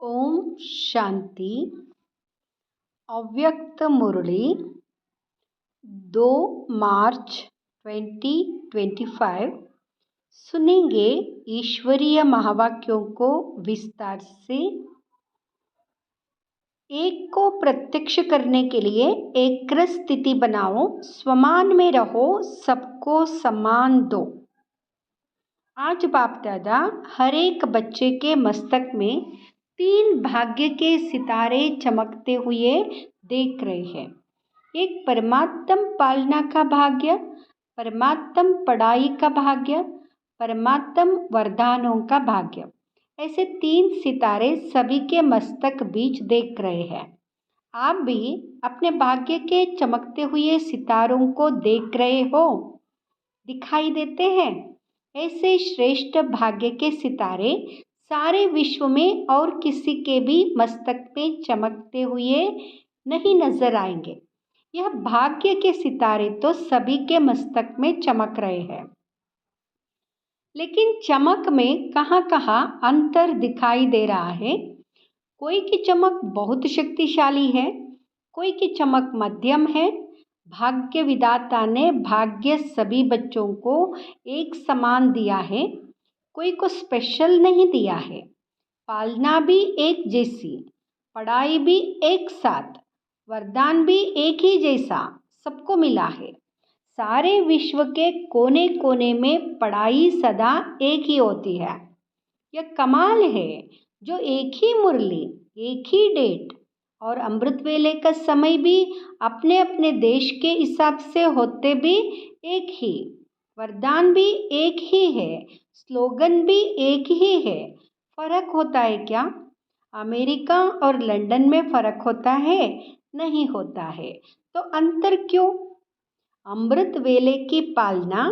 ओम शांति। अव्यक्त मुरली 2 मार्च 2025। सुनेंगे ईश्वरीय महावाक्यों को विस्तार से। एक को प्रत्यक्ष करने के लिए एकाग्र स्थिति बनाओ, स्वमान में रहो, सबको सम्मान दो। आज बाप दादा हर एक बच्चे के मस्तक में 3 भाग्य के सितारे चमकते हुए देख रहे हैं। एक परमात्म पालना का भाग्य, परमात्म पढ़ाई का भाग्य, परमात्म वरदानों का भाग्य। ऐसे 3 सितारे सभी के मस्तक बीच देख रहे हैं। आप भी अपने भाग्य के चमकते हुए सितारों को देख रहे हो, दिखाई देते हैं। ऐसे श्रेष्ठ भाग्य के सितारे सारे विश्व में और किसी के भी मस्तक में चमकते हुए नहीं नजर आएंगे। यह भाग्य के सितारे तो सभी के मस्तक में चमक रहे हैं, लेकिन चमक में कहाँ कहाँ अंतर दिखाई दे रहा है। कोई की चमक बहुत शक्तिशाली है, कोई की चमक मध्यम है। भाग्य विधाता ने भाग्य सभी बच्चों को एक समान दिया है, कोई को स्पेशल नहीं दिया है। पालना भी एक जैसी, पढ़ाई भी एक साथ, वरदान भी एक ही जैसा सबको मिला है। सारे विश्व के कोने कोने में पढ़ाई सदा एक ही होती है। यह कमाल है जो एक ही मुरली, एक ही डेट और अमृत वेले का समय भी अपने अपने देश के हिसाब से होते भी एक ही, वरदान भी एक ही है, स्लोगन भी एक ही है। फर्क होता है क्या? अमेरिका और लंदन में फर्क होता है? नहीं होता है। तो अंतर क्यों? अमृत वेले की पालना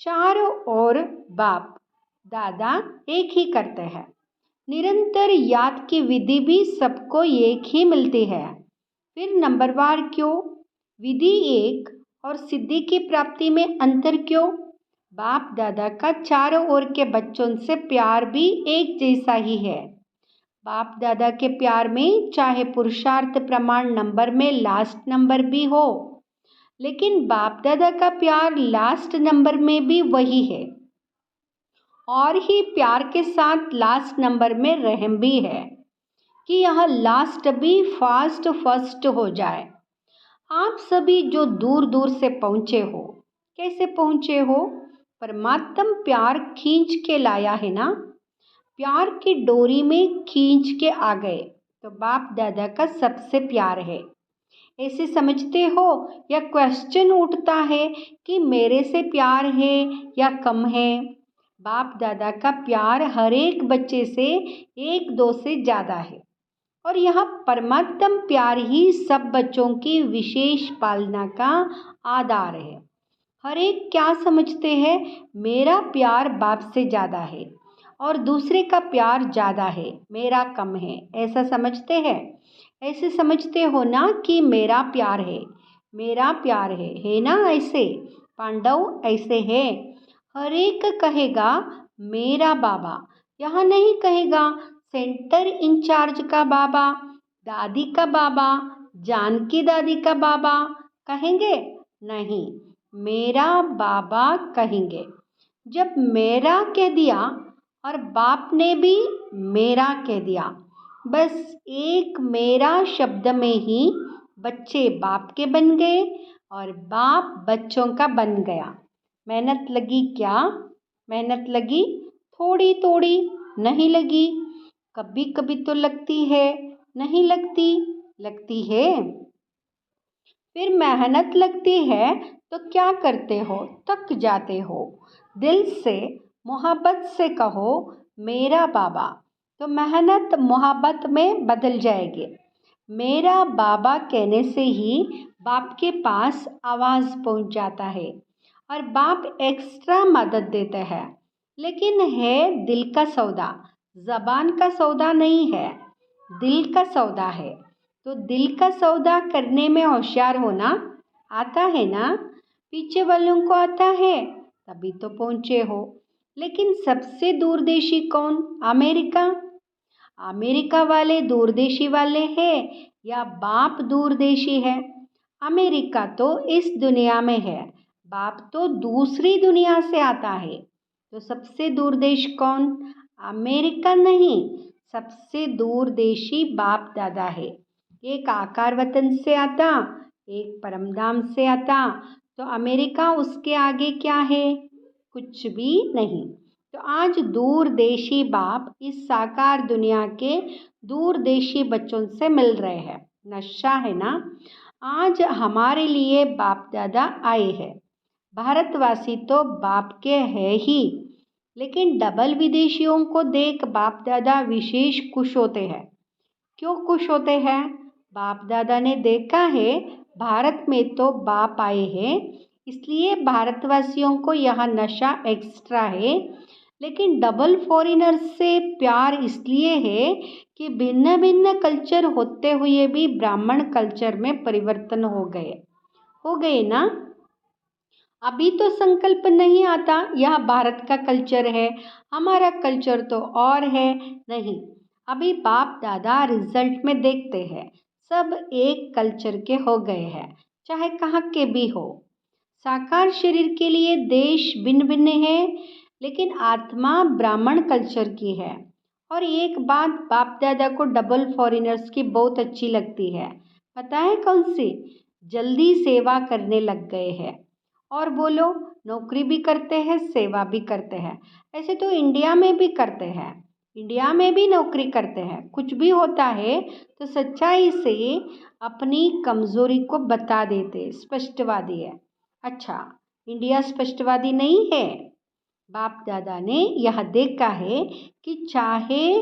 चारों ओर बाप दादा एक ही करते हैं। निरंतर याद की विधि भी सबको एक ही मिलती है। फिर नंबरवार क्यों? विधि एक और सिद्धि की प्राप्ति में अंतर क्यों? बाप दादा का चारों ओर के बच्चों से प्यार भी एक जैसा ही है। बाप दादा के प्यार में चाहे पुरुषार्थ प्रमाण नंबर में लास्ट नंबर भी हो, लेकिन बाप दादा का प्यार लास्ट नंबर में भी वही है। और ही प्यार के साथ लास्ट नंबर में रहम भी है कि यह लास्ट भी फास्ट फर्स्ट हो जाए। आप सभी जो दूर दूर से पहुँचे हो, कैसे पहुँचे हो? परमात्म प्यार खींच के लाया है ना, प्यार की डोरी में खींच के आ गए तो बाप दादा का सबसे प्यार है। ऐसे समझते हो या क्वेश्चन उठता है कि मेरे से प्यार है या कम है? बाप दादा का प्यार हर एक बच्चे से 1-2 से ज़्यादा है और यह परमात्म प्यार ही सब बच्चों की विशेष पालना का आधार है। हर एक क्या समझते हैं? मेरा प्यार बाप से ज़्यादा है और दूसरे का प्यार ज़्यादा है, मेरा कम है, ऐसा समझते हैं। ऐसे समझते हो ना कि मेरा प्यार है, मेरा प्यार है ना? ऐसे पांडव ऐसे है। हर एक कहेगा मेरा बाबा, यह नहीं कहेगा सेंटर इंचार्ज का बाबा, दादी का बाबा, जानकी दादी का बाबा कहेंगे? नहीं, मेरा बाबा कहेंगे। जब मेरा कह दिया और बाप ने भी मेरा कह दिया, बस एक मेरा शब्द में ही बच्चे बाप के बन गए और बाप बच्चों का बन गया। मेहनत लगी क्या? मेहनत लगी? थोड़ी थोड़ी नहीं लगी, कभी कभी तो लगती है, नहीं लगती, लगती है। फिर मेहनत लगती है तो क्या करते हो? थक जाते हो। दिल से मोहब्बत से कहो मेरा बाबा, तो मेहनत मोहब्बत में बदल जाएगी। मेरा बाबा कहने से ही बाप के पास आवाज़ पहुंच जाता है और बाप एक्स्ट्रा मदद देते हैं। लेकिन है दिल का सौदा, ज़बान का सौदा नहीं है, दिल का सौदा है। तो दिल का सौदा करने में होशियार होना आता है ना? पीछे वालों को आता है तभी तो पहुँचे हो। लेकिन सबसे दूरदेशी कौन? अमेरिका। अमेरिका वाले दूरदेशी वाले हैं या बाप दूरदेशी है? अमेरिका तो इस दुनिया में है, बाप तो दूसरी दुनिया से आता है। तो सबसे दूर देश कौन? अमेरिका नहीं, सबसे दूर देशी बाप दादा है। एक आकार वतन से आता, एक परमधाम से आता। तो अमेरिका उसके आगे क्या है? कुछ भी नहीं। तो आज दूरदेशी बाप इस साकार दुनिया के दूरदेशी बच्चों से मिल रहे हैं। नशा है ना। आज हमारे लिए बाप दादा आए हैं। भारतवासी तो बाप के हैं ही, लेकिन डबल विदेशियों को देख बाप दादा विशेष खुश होते हैं। क्यों खुश होते हैं? बाप दादा ने देखा है भारत में तो बाप आए हैं, इसलिए भारतवासियों को यह नशा एक्स्ट्रा है। लेकिन डबल फॉरेनर्स से प्यार इसलिए है कि भिन्न भिन्न कल्चर होते हुए भी ब्राह्मण कल्चर में परिवर्तन हो गए ना। अभी तो संकल्प नहीं आता यह भारत का कल्चर है, हमारा कल्चर तो और है। नहीं, अभी बाप दादा रिजल्ट में देखते हैं सब एक कल्चर के हो गए हैं, चाहे कहाँ के भी हो। साकार शरीर के लिए देश भिन्न भिन्न है, लेकिन आत्मा ब्राह्मण कल्चर की है। और एक बात बाप दादा को डबल फॉरेनर्स की बहुत अच्छी लगती है, पता है कौन सी? जल्दी सेवा करने लग गए हैं। और बोलो, नौकरी भी करते हैं, सेवा भी करते हैं। ऐसे तो इंडिया में भी करते हैं, इंडिया में भी नौकरी करते हैं। कुछ भी होता है तो सच्चाई से अपनी कमजोरी को बता देते, स्पष्टवादी है। अच्छा, इंडिया स्पष्टवादी नहीं है। बाप दादा ने यह देखा है कि चाहे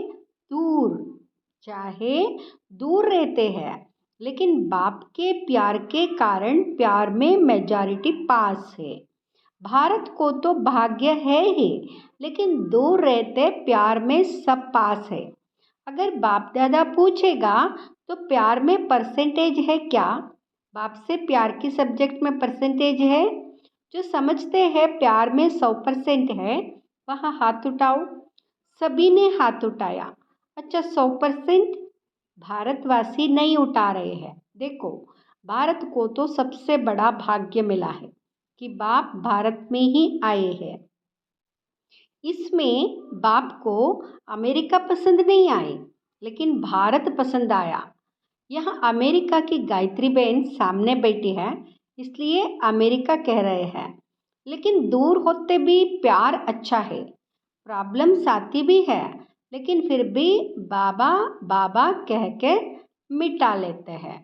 दूर रहते हैं, लेकिन बाप के प्यार के कारण प्यार में मेजॉरिटी पास है। भारत को तो भाग्य है ही, लेकिन दूर रहते प्यार में सब पास है। अगर बाप दादा पूछेगा तो प्यार में परसेंटेज है क्या? बाप से प्यार की सब्जेक्ट में परसेंटेज है? जो समझते हैं प्यार में 100% है वह हाथ उठाओ। सभी ने हाथ उठाया। अच्छा, 100% भारतवासी नहीं उठा रहे हैं। देखो, भारत को तो सबसे बड़ा भाग्य मिला है कि बाप भारत में ही आए हैं। इसमें बाप को अमेरिका पसंद नहीं आई, लेकिन भारत पसंद आया। यहाँ अमेरिका की गायत्री बहन सामने बैठी है, इसलिए अमेरिका कह रहे हैं। लेकिन दूर होते भी प्यार अच्छा है। प्रॉब्लम्स आती भी है, लेकिन फिर भी बाबा बाबा कह के मिटा लेते हैं।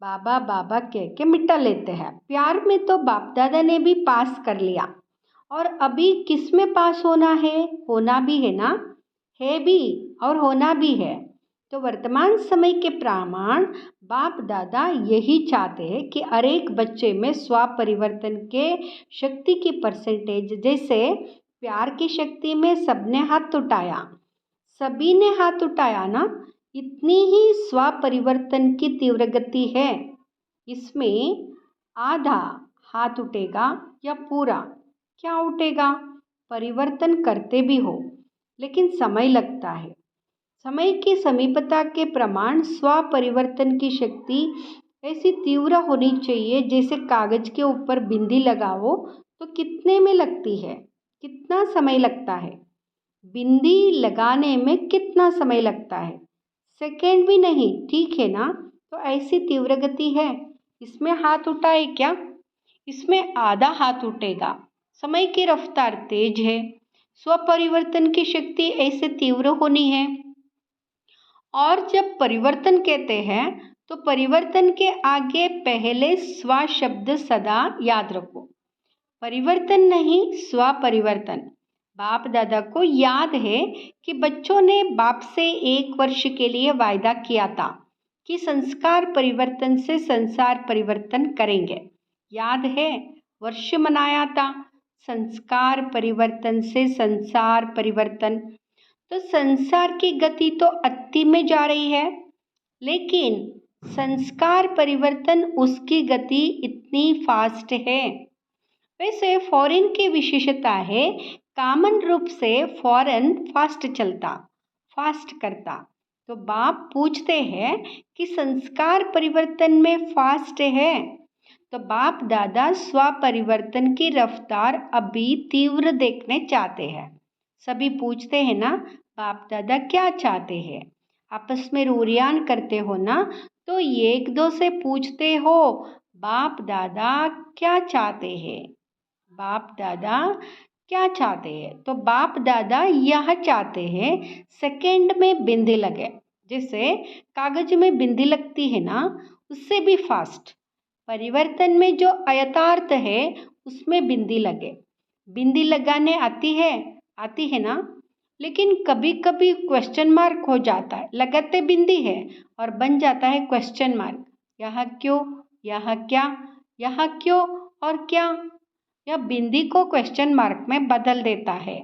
बाबा बाबा कह के मिटा लेते हैं। प्यार में तो बाप दादा ने भी पास कर लिया, और अभी किस में पास होना है? होना भी है ना, है भी और होना भी है। तो वर्तमान समय के प्रमाण बाप दादा यही चाहते हैं कि हर एक बच्चे में स्व परिवर्तन के शक्ति की परसेंटेज, जैसे प्यार की शक्ति में सबने हाथ उठाया, सभी ने हाथ उठाया ना, इतनी ही स्व परिवर्तन की तीव्र गति है। इसमें आधा हाथ उठेगा या पूरा, क्या उठेगा? परिवर्तन करते भी हो, लेकिन समय लगता है। समय की समीपता के प्रमाण स्व परिवर्तन की शक्ति ऐसी तीव्र होनी चाहिए जैसे कागज के ऊपर बिंदी लगाओ तो कितने में लगती है, कितना समय लगता है? बिंदी लगाने में कितना समय लगता है? सेकेंड भी नहीं, ठीक है ना। तो ऐसी तीव्र गति है। इसमें हाथ उठाए क्या? इसमें आधा हाथ उठेगा। समय की रफ्तार तेज है, स्वपरिवर्तन की शक्ति ऐसे तीव्र होनी है। और जब परिवर्तन कहते हैं तो परिवर्तन के आगे पहले स्व शब्द सदा याद रखो। परिवर्तन नहीं, स्व परिवर्तन। बाप दादा को याद है कि बच्चों ने बाप से 1 वर्ष के लिए वायदा किया था कि संस्कार परिवर्तन से संसार परिवर्तन करेंगे। याद है, वर्ष मनाया था संस्कार परिवर्तन से संसार परिवर्तन। तो संसार की गति तो अति में जा रही है, लेकिन संस्कार परिवर्तन उसकी गति इतनी फास्ट है। वैसे फॉरेन की विशेषता है, कॉमन रूप से फॉरेन फास्ट चलता, फास्ट करता। तो बाप पूछते हैं कि संस्कार परिवर्तन में फास्ट है। तो बाप दादा स्व परिवर्तन की रफ्तार अभी तीव्र देखने चाहते हैं। सभी पूछते हैं ना, बाप दादा क्या चाहते हैं? आपस में रोरियान करते हो ना, तो एक दो से पूछते हो, बाप दादा क्या चाहते हैं? बाप दादा क्या चाहते हैं? तो बाप दादा यह चाहते हैं सेकंड में बिंदी लगे। जैसे कागज में बिंदी लगती है ना, उससे भी फास्ट। परिवर्तन में जो अयथार्थ है उसमें बिंदी लगे। बिंदी लगाने आती है ना, लेकिन कभी कभी क्वेश्चन मार्क हो जाता है। लगाते बिंदी है और बन जाता है क्वेश्चन मार्क। यह क्यों, यह क्या, यह क्यों और क्या, यह बिंदी को क्वेश्चन मार्क में बदल देता है।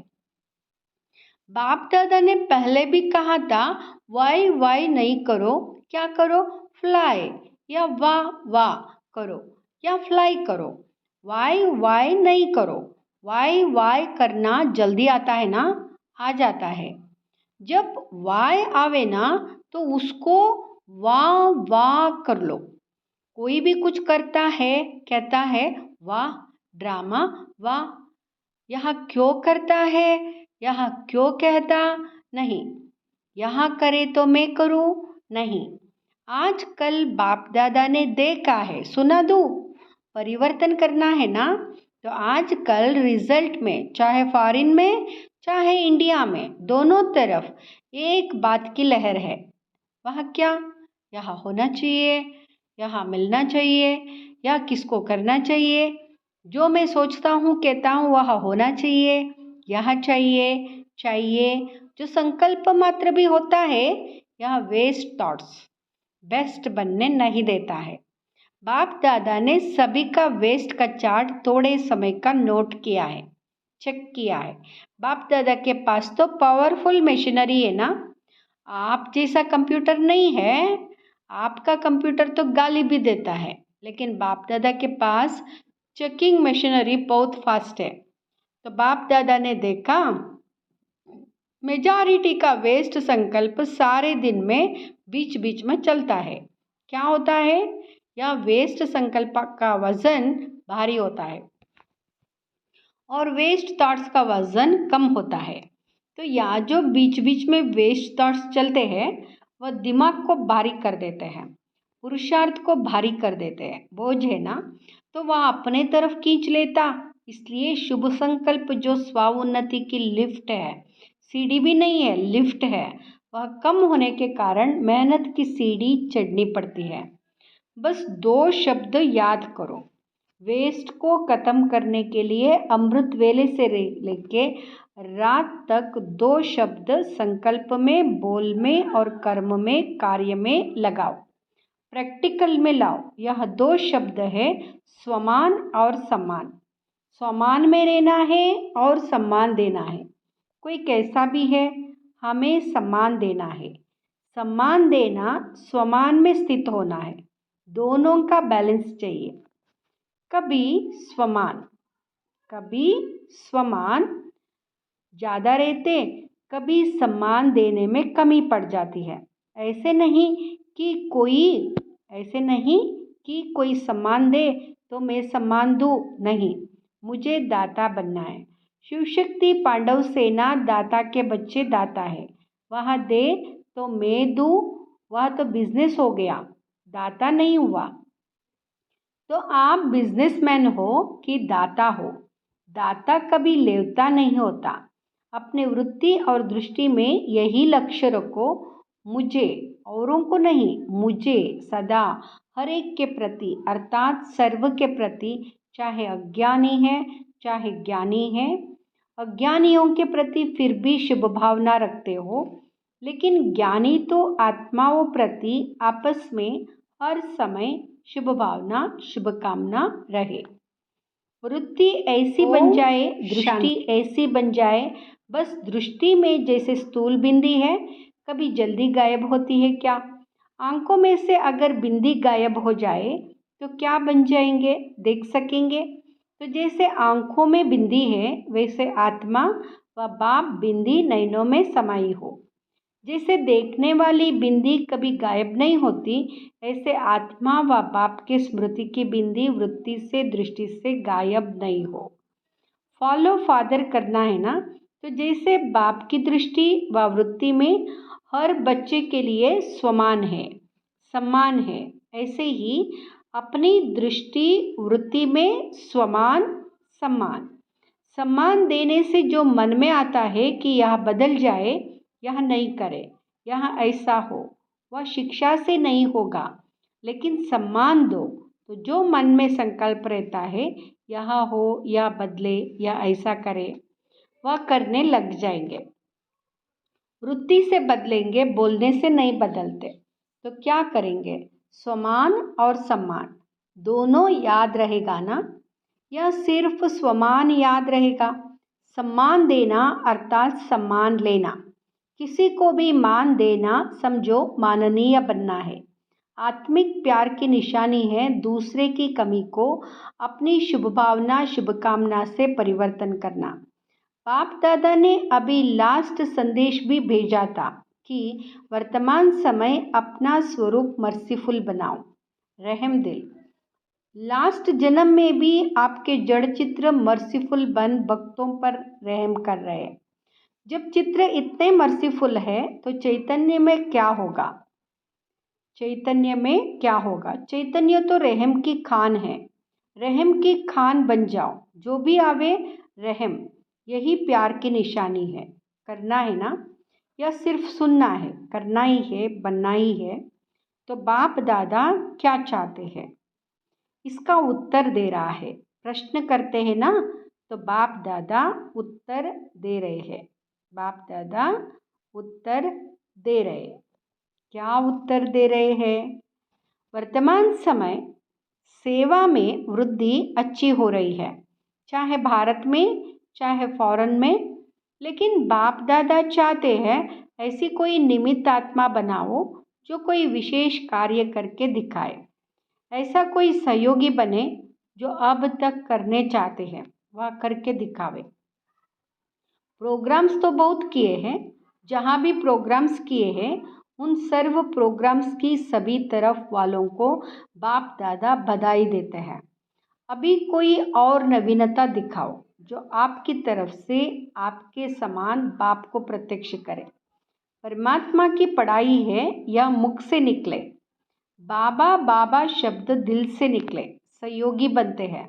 बाप दादा ने पहले भी कहा था, वाई नहीं करो, क्या करो? फ्लाई, या वाह करो या फ्लाई करो। वाई नहीं करो। वाई करना जल्दी आता है ना, आ जाता है। जब वाई आवे ना तो उसको वाह कर लो। कोई भी कुछ करता है, कहता है वाह, ड्रामा वाह। यह क्यों करता है, यह क्यों कहता नहीं, यहाँ करे तो मैं करूँ नहीं। आजकल बाप दादा ने देखा है, सुना दूँ, परिवर्तन करना है ना, तो आजकल रिजल्ट में, चाहे फॉरेन में चाहे इंडिया में, दोनों तरफ एक बात की लहर है। वह क्या? यहाँ होना चाहिए, यहाँ मिलना चाहिए, या किसको करना चाहिए। जो मैं सोचता हूँ कहता हूँ वह होना चाहिए, यह चाहिए। जो संकल्प मात्र भी होता है, यह वेस्ट थॉट्स बेस्ट बनने नहीं देता है। बाप दादा ने सभी का वेस्ट का चार्ट थोड़े समय का नोट किया है, चेक किया है। बाप दादा के पास तो पावरफुल मशीनरी है ना, आप जैसा कंप्यूटर नहीं है। आपका कंप्यूटर तो गाली भी देता है, लेकिन बाप दादा के पास चेकिंग मशीनरी बहुत फास्ट है। तो बाप दादा ने देखा, मेजॉरिटी का वेस्ट संकल्प सारे दिन में बीच बीच में चलता है। क्या होता है? यह वेस्ट संकल्प का वजन भारी होता है और वेस्ट थॉट्स का वजन कम होता है। तो यहाँ जो बीच बीच में वेस्ट थॉट्स चलते हैं, वह दिमाग को भारी कर देते हैं, पुरुषार्थ को भारी कर देते हैं। बोझ है ना, तो वह अपने तरफ खींच लेता। इसलिए शुभ संकल्प जो स्वाउन्नति की लिफ्ट है, सीढ़ी भी नहीं है, लिफ्ट है, वह कम होने के कारण मेहनत की सीढ़ी चढ़नी पड़ती है। बस 2 शब्द याद करो। वेस्ट को ख़त्म करने के लिए अमृत वेले से लेके रात तक 2 शब्द संकल्प में, बोल में और कर्म में, कार्य में लगाओ, प्रैक्टिकल में लाओ। यह 2 शब्द है, स्वमान और सम्मान। स्वमान में रहना है और सम्मान देना है। कोई कैसा भी है, हमें सम्मान देना है। सम्मान देना स्वमान में स्थित होना है। दोनों का बैलेंस चाहिए। कभी स्वमान ज़्यादा रहते, कभी सम्मान देने में कमी पड़ जाती है। ऐसे नहीं कि कोई सम्मान दे तो मैं सम्मान दूँ, नहीं, मुझे दाता बनना है। शिव शक्ति पांडव सेना दाता के बच्चे दाता है। वह दे तो मैं दूँ, वह तो बिजनेस हो गया, दाता नहीं हुआ। तो आप बिजनेसमैन हो कि दाता हो, दाता कभी लेवता नहीं होता। अपने वृत्ति और दृष्टि में यही लक्ष्य रखो, मुझे, औरों को नहीं, मुझे सदा हर एक के प्रति, अर्थात सर्व के प्रति, चाहे अज्ञानी है चाहे ज्ञानी है। अज्ञानियों के प्रति फिर भी शुभ भावना रखते हो, लेकिन ज्ञानी तो आत्माओं प्रति आपस में हर समय शुभ भावना, शुभकामना रहे। वृत्ति ऐसी बन जाए, दृष्टि ऐसी बन जाए, बस दृष्टि में जैसे स्थूल बिंदी है, कभी जल्दी गायब होती है क्या? आंखों में से अगर बिंदी गायब हो जाए तो क्या बन जाएंगे, देख सकेंगे? तो जैसे आंखों में बिंदी है, वैसे आत्मा व बाप बिंदी नयनों में समाई हो। जैसे देखने वाली बिंदी कभी गायब नहीं होती, ऐसे आत्मा व बाप की स्मृति की बिंदी वृत्ति से दृष्टि से गायब नहीं हो। फॉलो फादर करना है ना, तो जैसे बाप की दृष्टि व वृत्ति में हर बच्चे के लिए समान है, सम्मान है, ऐसे ही अपनी दृष्टि वृत्ति में समान सम्मान। सम्मान देने से जो मन में आता है कि यह बदल जाए, यह नहीं करे, यह ऐसा हो, वह शिक्षा से नहीं होगा। लेकिन सम्मान दो तो जो मन में संकल्प रहता है, यह हो, या बदले, या ऐसा करे, वह करने लग जाएंगे। वृत्ति से बदलेंगे, बोलने से नहीं बदलते। तो क्या करेंगे? स्वमान और सम्मान दोनों याद रहेगा ना। यह सिर्फ स्वमान याद रहेगा। सम्मान देना अर्थात सम्मान लेना। किसी को भी मान देना समझो माननीय बनना है। आत्मिक प्यार की निशानी है दूसरे की कमी को अपनी शुभ भावना शुभकामना से परिवर्तन करना। बाप दादा ने अभी लास्ट संदेश भी भेजा था कि वर्तमान समय अपना स्वरूप मर्सीफुल बनाओ, रहम दिल। लास्ट जन्म में भी आपके जड़ चित्र मर्सीफुल बन भक्तों पर रहम कर रहे हैं। जब चित्र इतने मर्सीफुल है तो चैतन्य में क्या होगा? चैतन्य में क्या होगा? चैतन्य तो रहम की खान है। रहम की खान बन जाओ, जो भी आवे रहम। यही प्यार की निशानी है। करना है ना, या सिर्फ सुनना है? करना ही है, बनना ही है। तो बाप दादा क्या चाहते हैं, इसका उत्तर दे रहा है। प्रश्न करते हैं ना, तो बाप दादा उत्तर दे रहे हैं। बाप दादा उत्तर दे रहे हैं। क्या उत्तर दे रहे हैं? वर्तमान समय सेवा में वृद्धि अच्छी हो रही है, चाहे भारत में चाहे फॉरेन में। लेकिन बाप दादा चाहते हैं ऐसी कोई निमित्त आत्मा बनाओ जो कोई विशेष कार्य करके दिखाए। ऐसा कोई सहयोगी बने जो अब तक करने चाहते हैं वह करके दिखावे। प्रोग्राम्स तो बहुत किए हैं, जहाँ भी प्रोग्राम्स किए हैं उन सर्व प्रोग्राम्स की सभी तरफ वालों को बाप दादा बधाई देते हैं। अभी कोई और नवीनता दिखाओ जो आपकी तरफ से आपके समान बाप को प्रत्यक्ष करे। परमात्मा की पढ़ाई है, यह मुख से निकले। बाबा बाबा शब्द दिल से निकले, सहयोगी बनते हैं।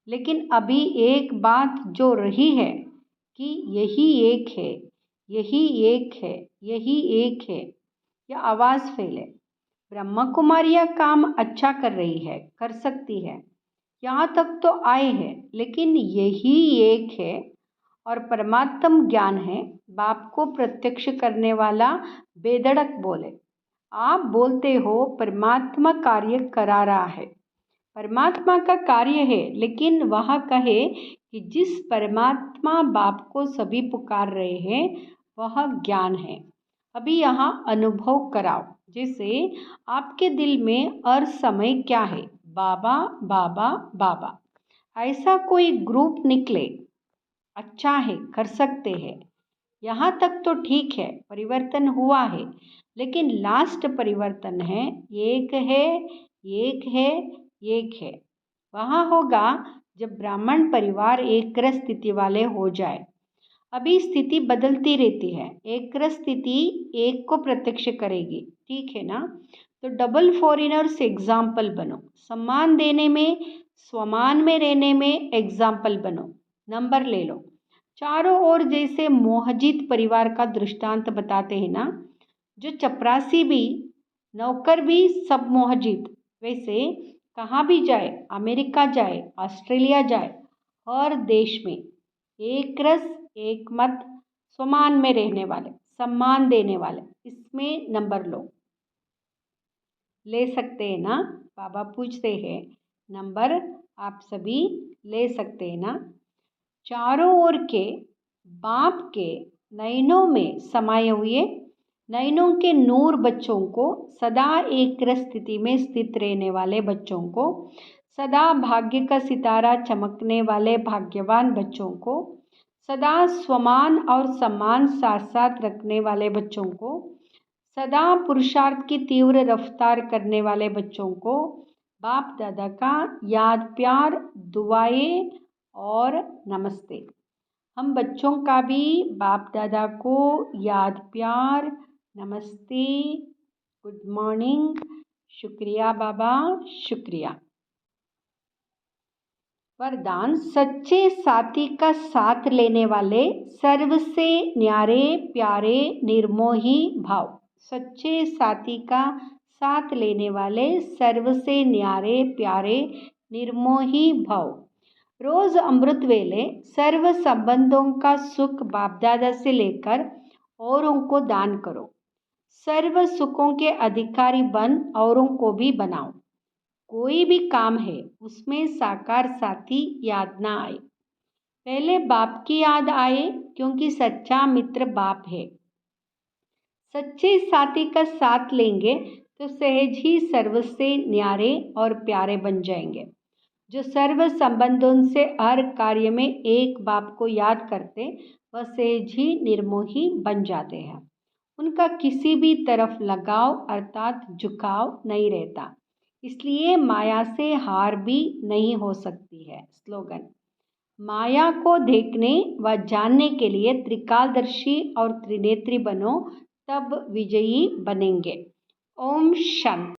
लेकिन अभी एक बात जो रही है कि यही एक है, यही एक है, यही एक है, यह आवाज़ फैले। ब्रह्मा कुमारी यह काम अच्छा कर रही है, कर सकती है, यहाँ तक तो आए हैं। लेकिन यही एक है और परमात्म ज्ञान है। बाप को प्रत्यक्ष करने वाला बेधड़क बोले। आप बोलते हो परमात्मा कार्य करा रहा है, परमात्मा का कार्य है, लेकिन वह कहे कि जिस परमात्मा बाप को सभी पुकार रहे हैं वह ज्ञान है। अभी यहाँ अनुभव कराओ, जैसे आपके दिल में हर समय क्या है? बाबा बाबा बाबा। ऐसा कोई ग्रुप निकले, अच्छा है, कर सकते हैं। यहाँ तक तो ठीक है, परिवर्तन हुआ है। लेकिन लास्ट परिवर्तन है, एक है, एक है, एक है। वहाँ होगा जब ब्राह्मण परिवार एक रस स्थिति वाले हो जाए। अभी स्थिति बदलती रहती है, एक रस स्थिति एक को प्रत्यक्ष करेगी, ठीक है ना। तो डबल फॉरेनर्स एग्जाम्पल बनो। सम्मान देने में, स्वमान में रहने में एग्जाम्पल बनो। नंबर ले लो। चारों ओर जैसे मोहजित परिवार का दृष्टांत बताते हैं ना, जो चपरासी भी, नौकर भी सब मोहजित। वैसे कहाँ भी जाए, अमेरिका जाए, ऑस्ट्रेलिया जाए, हर देश में एक रस एक मत, स्वमान में रहने वाले, सम्मान देने वाले, इसमें नंबर लो। ले सकते हैं ना? बाबा पूछते हैं, नंबर आप सभी ले सकते हैं ना? चारों ओर के बाप के नयनों में समाये हुए, नयनों के नूर बच्चों को, सदा एक रस स्थिति में स्थित रहने वाले बच्चों को, सदा भाग्य का सितारा चमकने वाले भाग्यवान बच्चों को, सदा स्वमान और सम्मान साथ साथ रखने वाले बच्चों को, सदा पुरुषार्थ की तीव्र रफ्तार करने वाले बच्चों को बाप दादा का याद, प्यार, दुआएं और नमस्ते। हम बच्चों का भी बाप दादा को याद, प्यार, नमस्ते, गुड मॉर्निंग, शुक्रिया बाबा, शुक्रिया। वरदान, सच्चे साथी का साथ लेने वाले सर्वसे न्यारे प्यारे निर्मोही भाव। सच्चे साथी का साथ लेने वाले सर्वसे न्यारे प्यारे निर्मोही भाव। रोज अमृत वेले सर्व संबंधों का सुख बाप दादा से लेकर औरों को दान करो। सर्व सुखों के अधिकारी बन औरों को भी बनाओ। कोई भी काम है उसमें साकार साथी याद ना आए, पहले बाप की याद आए, क्योंकि सच्चा मित्र बाप है। सच्चे साथी का साथ लेंगे तो सहज ही सर्व से न्यारे और प्यारे बन जाएंगे। जो सर्व संबंधों से हर कार्य में एक बाप को याद करते वह सहज ही निर्मोही बन जाते हैं। उनका किसी भी तरफ लगाव अर्थात झुकाव नहीं रहता, इसलिए माया से हार भी नहीं हो सकती है। स्लोगन, माया को देखने व जानने के लिए त्रिकालदर्शी और त्रिनेत्री बनो, तब विजयी बनेंगे। ओम शांति।